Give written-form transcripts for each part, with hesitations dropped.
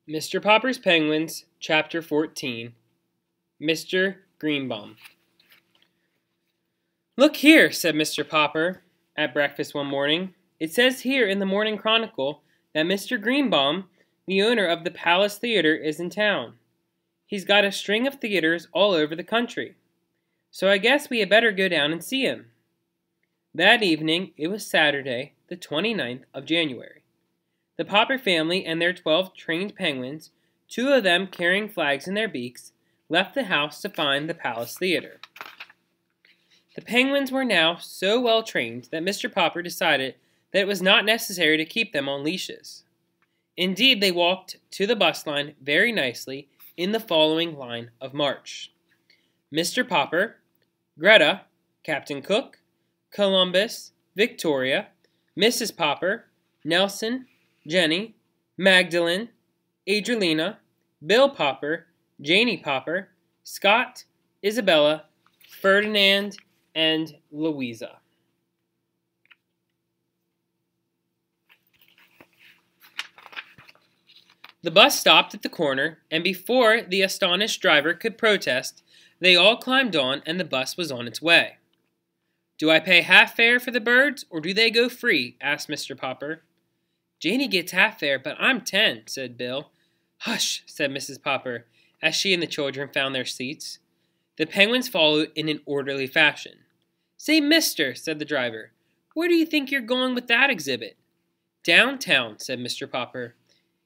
Mr. Popper's Penguins, Chapter 14. Mr. Greenbaum. "Look here," said Mr. Popper at breakfast one morning. "It says here in the Morning Chronicle that Mr. Greenbaum, the owner of the Palace Theater, is in town. He's got a string of theaters all over the country. So I guess we had better go down and see him." That evening, it was Saturday, the 29th of January. The Popper family and their 12 trained penguins, 2 of them carrying flags in their beaks, left the house to find the Palace Theater. The penguins were now so well trained that Mr. Popper decided that it was not necessary to keep them on leashes. Indeed, they walked to the bus line very nicely in the following line of march: Mr. Popper, Greta, Captain Cook, Columbus, Victoria, Mrs. Popper, Nelson, Jenny, Magdalene, Adriana, Bill Popper, Janie Popper, Scott, Isabella, Ferdinand, and Louisa. The bus stopped at the corner, and before the astonished driver could protest, they all climbed on and the bus was on its way. "Do I pay half fare for the birds, or do they go free?" asked Mr. Popper. "Janie gets half fare, but I'm 10, said Bill. "Hush," said Mrs. Popper, as she and the children found their seats. The penguins followed in an orderly fashion. "Say, mister," said the driver, "where do you think you're going with that exhibit?" "Downtown," said Mr. Popper.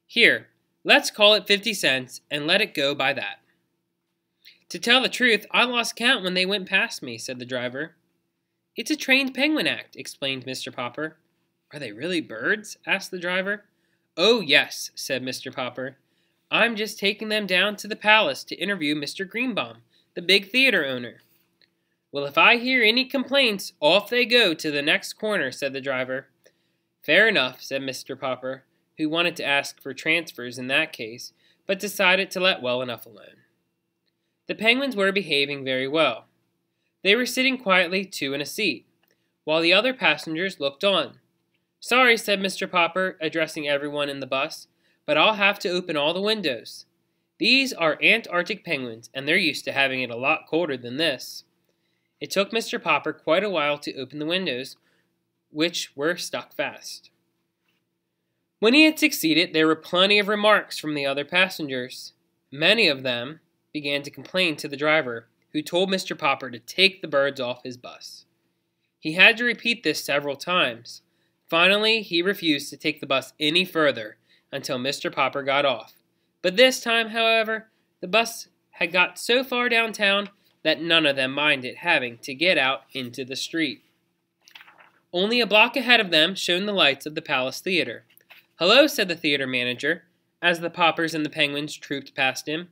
"Here, let's call it 50 cents, and let it go by that." "To tell the truth, I lost count when they went past me," said the driver. "It's a trained penguin act," explained Mr. Popper. "Are they really birds?" asked the driver. "Oh, yes," said Mr. Popper. "I'm just taking them down to the palace to interview Mr. Greenbaum, the big theater owner." "Well, if I hear any complaints, off they go to the next corner," said the driver. "Fair enough," said Mr. Popper, who wanted to ask for transfers in that case, but decided to let well enough alone. The penguins were behaving very well. They were sitting quietly 2 in a seat, while the other passengers looked on. "Sorry," said Mr. Popper, addressing everyone in the bus, "but I'll have to open all the windows. These are Antarctic penguins, and they're used to having it a lot colder than this." It took Mr. Popper quite a while to open the windows, which were stuck fast. When he had succeeded, there were plenty of remarks from the other passengers. Many of them began to complain to the driver, who told Mr. Popper to take the birds off his bus. He had to repeat this several times. Finally, he refused to take the bus any further until Mr. Popper got off. But this time, however, the bus had got so far downtown that none of them minded having to get out into the street. Only a block ahead of them shone the lights of the Palace Theater. "Hello," said the theater manager, as the Poppers and the penguins trooped past him.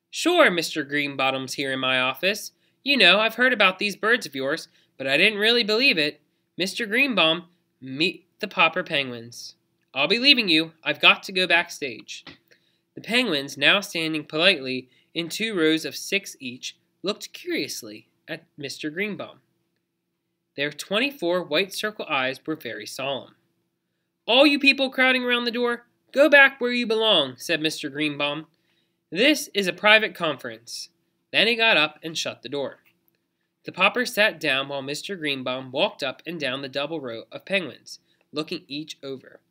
"Sure, Mr. Greenbottom's here in my office. You know, I've heard about these birds of yours, but I didn't really believe it. Mr. Greenbaum, meet the Popper penguins." "I'll be leaving you. I've got to go backstage." The penguins, now standing politely in 2 rows of 6 each, looked curiously at Mr. Greenbaum. Their 24 white circle eyes were very solemn. "All you people crowding around the door, go back where you belong," said Mr. Greenbaum. "This is a private conference." Then he got up and shut the door. The Poppers sat down while Mr. Greenbaum walked up and down the double row of penguins, looking each over.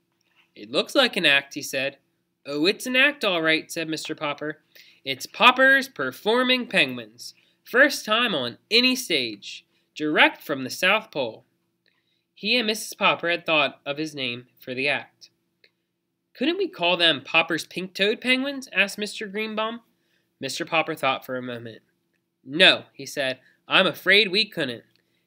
"It looks like an act," he said. "Oh, it's an act all right," said Mr. Popper. "It's Popper's Performing Penguins. First time on any stage. Direct from the South Pole." He and Mrs. Popper had thought of his name for the act. "Couldn't we call them Popper's Pink-Toed Penguins?" asked Mr. Greenbaum. Mr. Popper thought for a moment. "No," he said, "I'm afraid we couldn't.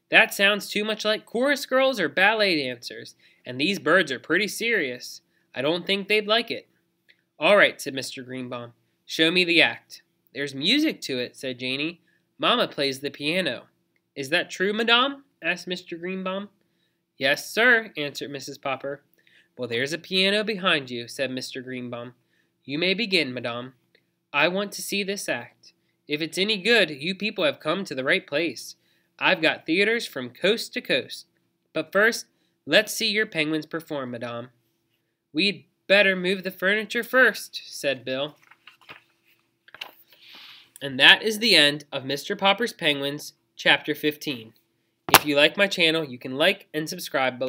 That sounds too much like chorus girls or ballet dancers, and these birds are pretty serious. I don't think they'd like it." "All right," said Mr. Greenbaum. "Show me the act." "There's music to it," said Janie. "Mama plays the piano." "Is that true, madame?" asked Mr. Greenbaum. "Yes, sir," answered Mrs. Popper. "Well, there's a piano behind you," said Mr. Greenbaum. "You may begin, madame. I want to see this act. If it's any good, you people have come to the right place. I've got theaters from coast to coast. But first, let's see your penguins perform, madame." "We'd Better move the furniture first, said Bill. And that is the end of Mr. Popper's Penguins, Chapter 15. If you like my channel, you can like and subscribe below.